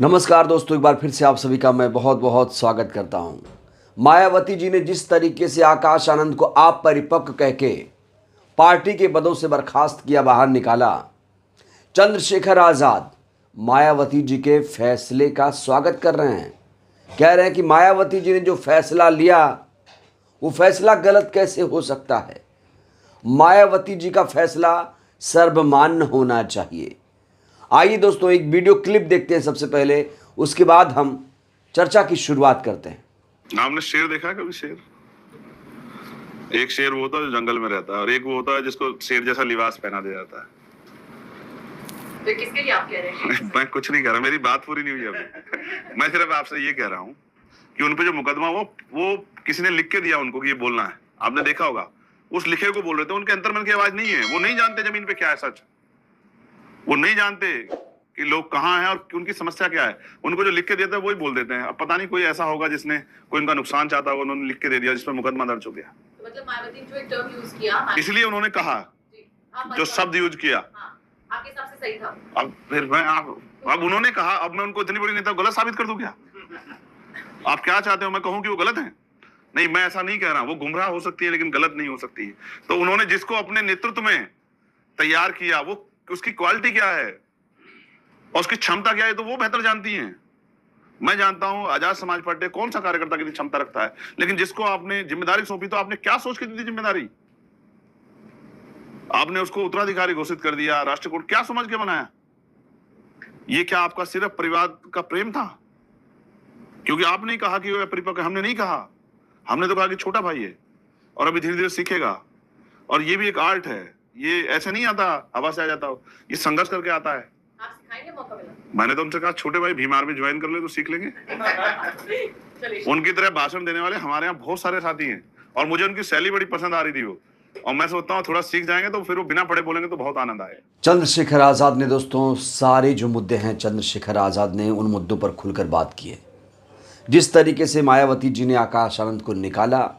नमस्कार दोस्तों, एक बार फिर से आप सभी का मैं बहुत बहुत स्वागत करता हूं। मायावती जी ने जिस तरीके से आकाश आनंद को आप परिपक्व कह के पार्टी के पदों से बर्खास्त किया, बाहर निकाला, चंद्रशेखर आज़ाद मायावती जी के फैसले का स्वागत कर रहे हैं। कह रहे हैं कि मायावती जी ने जो फैसला लिया वो फैसला गलत कैसे हो सकता है। मायावती जी का फैसला सर्वमान्य होना चाहिए। आइए दोस्तों एक वीडियो क्लिप देखते हैं सबसे पहले, उसके बाद हम चर्चा की शुरुआत करते हैं। आपने शेर देखा है कभी? शेर, एक शेर वो होता है जो जंगल में रहता है और एक वो होता है जिसको शेर जैसा लिबास पहना दिया जाता है। तो किसके लिए आप कह रहे हैं? मैं कुछ नहीं कह रहा, मेरी बात पूरी नहीं हुई अभी। मैं सिर्फ आपसे ये कह रहा हूँ कि उन पे जो मुकदमा वो किसी ने लिख के दिया उनको कि ये बोलना है। आपने देखा होगा, उस लिखे को बोल रहे थे, उनके अंतर मन की आवाज नहीं है। वो नहीं जानते जमीन पे क्या है सच, वो नहीं जानते कि लोग कहाँ हैं और उनकी समस्या क्या है। उनको जो लिख के देते हैं वही बोल देते हैं। अब पता नहीं कोई ऐसा होगा जिसने कोई उनका नुकसान चाहता होगा, उन्होंने लिख के दे दिया जिस पर मुकदमा दर्ज हो गया। तो मतलब मायावती ने जो एक टर्म यूज किया, इसलिए उन्होंने कहा, जो शब्द यूज किया, आपके हिसाब से सही था। अब फिर मैं अब उन्होंने कहा, अब मैं उनको इतनी बड़ी नेता गलत साबित कर दूं क्या? आप क्या चाहते हो मैं कहूं कि वो गलत है? नहीं, मैं ऐसा नहीं कह रहा। वो गुमराह हो सकती है लेकिन गलत नहीं हो सकती। तो उन्होंने जिसको अपने नेतृत्व में तैयार किया, वो उसकी क्वालिटी क्या है और उसकी क्षमता क्या है, तो वो बेहतर जानती हैं। मैं जानता हूं आजाद समाज पार्टी कौन सा कार्यकर्ता कितनी क्षमता रखता है, लेकिन जिसको आपने जिम्मेदारी सौंपी तो आपने क्या सोच के दी थी जिम्मेदारी? आपने उसको उत्तराधिकारी घोषित कर दिया, राष्ट्रकूट क्या समझ के बनाया? ये क्या आपका सिर्फ परिवार का प्रेम था? क्योंकि आपने कहा कि वो परिपक्व, हमने नहीं कहा। हमने तो कहा कि छोटा भाई है और अभी धीरे धीरे सीखेगा। और ये भी एक आर्ट है, ये ऐसे नहीं आता हवा से आ जाता हो, ये संघर्ष करके आता है। आप सिखाएंगे, मौका मिला? मैंने तो उनसे कहा छोटे भाई भीम आर्मी ज्वाइन कर ले तो सीख लेंगे। उनकी तरह भाषण देने वाले हमारे यहाँ बहुत सारे साथी हैं और मुझे उनकी शैली बड़ी पसंद आ रही थी वो, और मैं सोचता हूँ थोड़ा सीख जाएंगे तो फिर वो बिना पढ़े बोलेंगे तो बहुत आनंद आए। चंद्रशेखर आज़ाद ने दोस्तों सारे जो मुद्दे हैं, चंद्रशेखर आज़ाद ने उन मुद्दों पर खुलकर बात की है। जिस तरीके से मायावती जी ने आकाश आनंद को निकाला,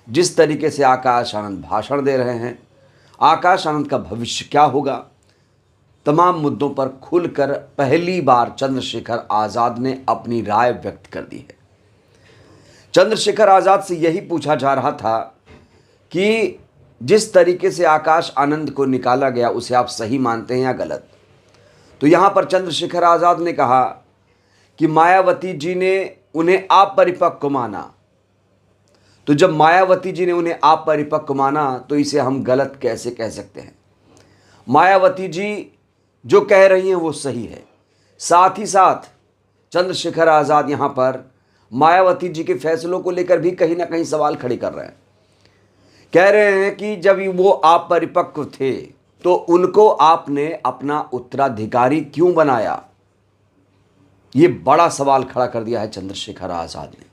जिस तरीके से आकाश आनंद भाषण दे रहे हैं, आकाश आनंद का भविष्य क्या होगा, तमाम मुद्दों पर खुलकर पहली बार चंद्रशेखर आज़ाद ने अपनी राय व्यक्त कर दी है। चंद्रशेखर आज़ाद से यही पूछा जा रहा था कि जिस तरीके से आकाश आनंद को निकाला गया उसे आप सही मानते हैं या गलत। तो यहाँ पर चंद्रशेखर आज़ाद ने कहा कि मायावती जी ने उन्हें अपरिपक्व माना। तो जब मायावती जी ने उन्हें अपरिपक्व माना तो इसे हम गलत कैसे कह सकते हैं? मायावती जी जो कह रही हैं वो सही है। साथ ही साथ चंद्रशेखर आज़ाद यहाँ पर मायावती जी के फैसलों को लेकर भी कहीं ना कहीं सवाल खड़े कर रहे हैं। कह रहे हैं कि जब वो अपरिपक्व थे तो उनको आपने अपना उत्तराधिकारी क्यों बनाया? ये बड़ा सवाल खड़ा कर दिया है चंद्रशेखर आज़ाद ने।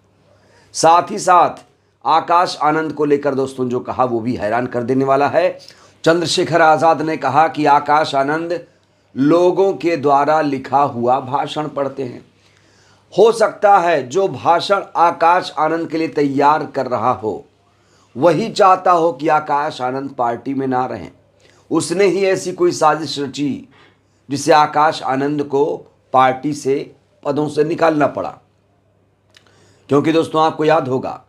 साथ ही साथ आकाश आनंद को लेकर दोस्तों जो कहा वो भी हैरान कर देने वाला है। चंद्रशेखर आज़ाद ने कहा कि आकाश आनंद लोगों के द्वारा लिखा हुआ भाषण पढ़ते हैं। हो सकता है जो भाषण आकाश आनंद के लिए तैयार कर रहा हो वही चाहता हो कि आकाश आनंद पार्टी में ना रहें। उसने ही ऐसी कोई साजिश रची जिसे आकाश आनंद को पार्टी से, पदों से निकालना पड़ा। क्योंकि दोस्तों आपको याद होगा,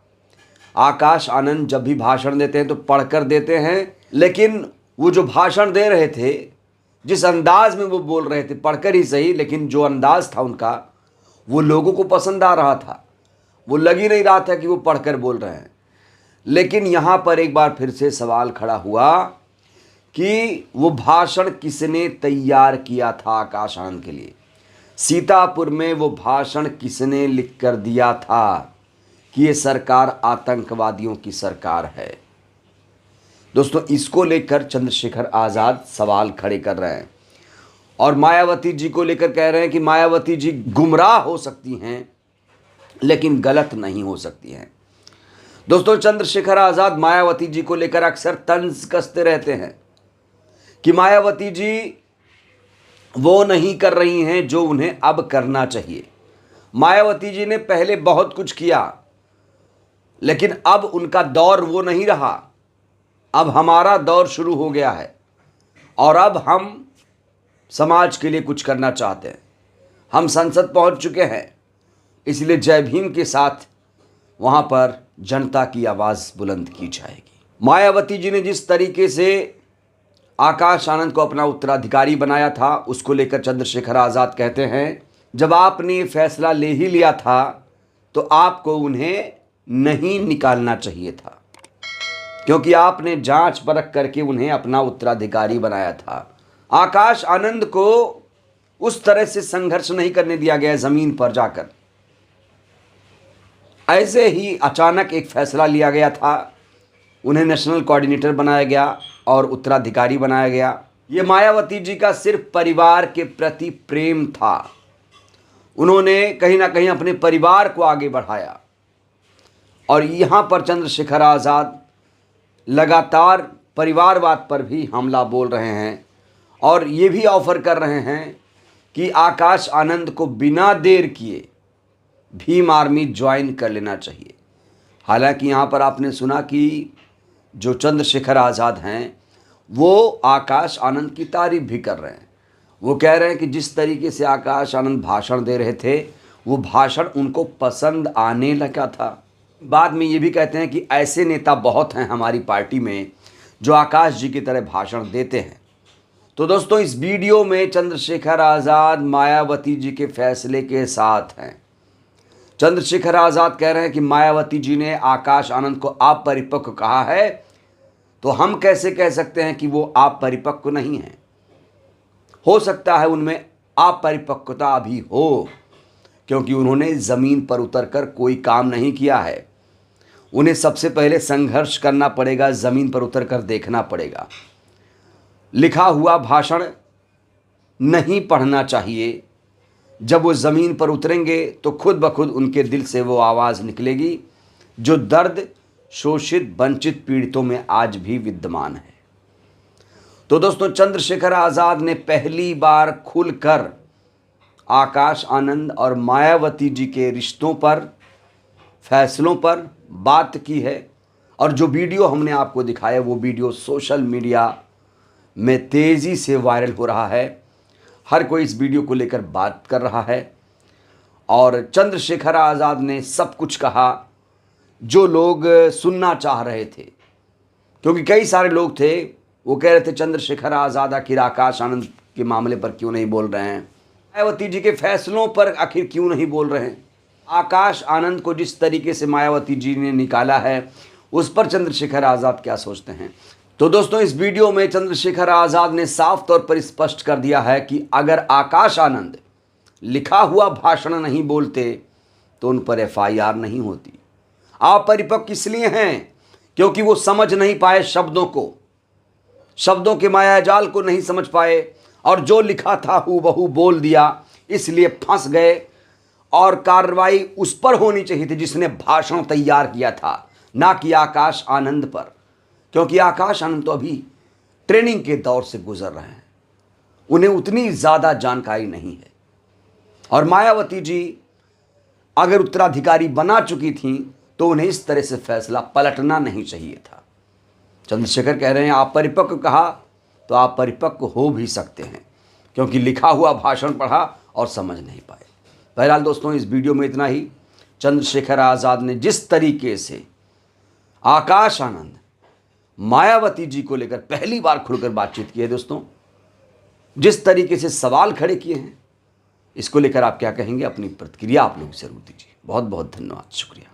आकाश आनंद जब भी भाषण देते हैं तो पढ़कर देते हैं, लेकिन वो जो भाषण दे रहे थे, जिस अंदाज में वो बोल रहे थे, पढ़कर ही सही, लेकिन जो अंदाज था उनका वो लोगों को पसंद आ रहा था। वो लग ही नहीं रहा था कि वो पढ़कर बोल रहे हैं। लेकिन यहाँ पर एक बार फिर से सवाल खड़ा हुआ कि वो भाषण किसने तैयार किया था आकाश आनंद के लिए? सीतापुर में वो भाषण किसने लिख कर दिया था कि ये सरकार आतंकवादियों की सरकार है? दोस्तों इसको लेकर चंद्रशेखर आज़ाद सवाल खड़े कर रहे हैं और मायावती जी को लेकर कह रहे हैं कि मायावती जी गुमराह हो सकती हैं लेकिन गलत नहीं हो सकती हैं। दोस्तों चंद्रशेखर आज़ाद मायावती जी को लेकर अक्सर तंज कसते रहते हैं कि मायावती जी वो नहीं कर रही हैं जो उन्हें अब करना चाहिए। मायावती जी ने पहले बहुत कुछ किया लेकिन अब उनका दौर वो नहीं रहा। अब हमारा दौर शुरू हो गया है और अब हम समाज के लिए कुछ करना चाहते हैं। हम संसद पहुंच चुके हैं, इसलिए जय भीम के साथ वहां पर जनता की आवाज़ बुलंद की जाएगी। मायावती जी ने जिस तरीके से आकाश आनंद को अपना उत्तराधिकारी बनाया था, उसको लेकर चंद्रशेखर आज़ाद कहते हैं, जब आपने ये फैसला ले ही लिया था तो आपको उन्हें नहीं निकालना चाहिए था, क्योंकि आपने जांच परख करके उन्हें अपना उत्तराधिकारी बनाया था। आकाश आनंद को उस तरह से संघर्ष नहीं करने दिया गया ज़मीन पर जाकर। ऐसे ही अचानक एक फैसला लिया गया था, उन्हें नेशनल कोऑर्डिनेटर बनाया गया और उत्तराधिकारी बनाया गया। ये मायावती जी का सिर्फ परिवार के प्रति प्रेम था। उन्होंने कहीं ना कहीं अपने परिवार को आगे बढ़ाया। और यहाँ पर चंद्रशेखर आज़ाद लगातार परिवारवाद पर भी हमला बोल रहे हैं और ये भी ऑफर कर रहे हैं कि आकाश आनंद को बिना देर किए भीम आर्मी ज्वाइन कर लेना चाहिए। हालांकि यहाँ पर आपने सुना कि जो चंद्रशेखर आज़ाद हैं वो आकाश आनंद की तारीफ भी कर रहे हैं। वो कह रहे हैं कि जिस तरीके से आकाश आनंद भाषण दे रहे थे, वो भाषण उनको पसंद आने लगा था। बाद में ये भी कहते हैं कि ऐसे नेता बहुत हैं हमारी पार्टी में जो आकाश जी की तरह भाषण देते हैं। तो दोस्तों, इस वीडियो में चंद्रशेखर आज़ाद मायावती जी के फैसले के साथ हैं। चंद्रशेखर आज़ाद कह रहे हैं कि मायावती जी ने आकाश आनंद को अपरिपक्व कहा है, तो हम कैसे कह सकते हैं कि वो अपरिपक्व नहीं हैं। हो सकता है उनमें अपरिपक्वता भी हो, क्योंकि उन्होंने ज़मीन पर उतरकर कोई काम नहीं किया है। उन्हें सबसे पहले संघर्ष करना पड़ेगा, ज़मीन पर उतरकर देखना पड़ेगा। लिखा हुआ भाषण नहीं पढ़ना चाहिए। जब वो ज़मीन पर उतरेंगे तो खुद ब खुद उनके दिल से वो आवाज़ निकलेगी जो दर्द शोषित वंचित पीड़ितों में आज भी विद्यमान है। तो दोस्तों, चंद्रशेखर आज़ाद ने पहली बार खुलकर आकाश आनंद और मायावती जी के रिश्तों पर, फैसलों पर बात की है। और जो वीडियो हमने आपको दिखाया वो वीडियो सोशल मीडिया में तेज़ी से वायरल हो रहा है। हर कोई इस वीडियो को लेकर बात कर रहा है और चंद्रशेखर आज़ाद ने सब कुछ कहा जो लोग सुनना चाह रहे थे, क्योंकि कई सारे लोग थे वो कह रहे थे चंद्रशेखर आज़ाद आखिर आकाश आनंद के मामले पर क्यों नहीं बोल रहे हैं, मायावती जी के फैसलों पर आखिर क्यों नहीं बोल रहे हैं। आकाश आनंद को जिस तरीके से मायावती जी ने निकाला है उस पर चंद्रशेखर आज़ाद क्या सोचते हैं। तो दोस्तों, इस वीडियो में चंद्रशेखर आज़ाद ने साफ तौर पर स्पष्ट कर दिया है कि अगर आकाश आनंद लिखा हुआ भाषण नहीं बोलते तो उन पर FIR नहीं होती। आप परिपक्व इसलिए हैं क्योंकि वो समझ नहीं पाए शब्दों को, शब्दों के मायाजाल को नहीं समझ पाए और जो लिखा था हूबहू बोल दिया, इसलिए फंस गए। और कार्रवाई उस पर होनी चाहिए थी जिसने भाषण तैयार किया था, ना कि आकाश आनंद पर, क्योंकि आकाश आनंद तो अभी ट्रेनिंग के दौर से गुजर रहे हैं, उन्हें उतनी ज़्यादा जानकारी नहीं है। और मायावती जी अगर उत्तराधिकारी बना चुकी थीं तो उन्हें इस तरह से फैसला पलटना नहीं चाहिए था। चंद्रशेखर कह रहे हैं आप परिपक्व कहा, तो आप परिपक्व हो भी सकते हैं, क्योंकि लिखा हुआ भाषण पढ़ा और समझ नहीं पाए। बहरहाल दोस्तों, इस वीडियो में इतना ही। चंद्रशेखर आज़ाद ने जिस तरीके से आकाश आनंद मायावती जी को लेकर पहली बार खुलकर बातचीत की है दोस्तों, जिस तरीके से सवाल खड़े किए हैं, इसको लेकर आप क्या कहेंगे, अपनी प्रतिक्रिया आप लोग जरूर दीजिए। बहुत बहुत धन्यवाद, शुक्रिया।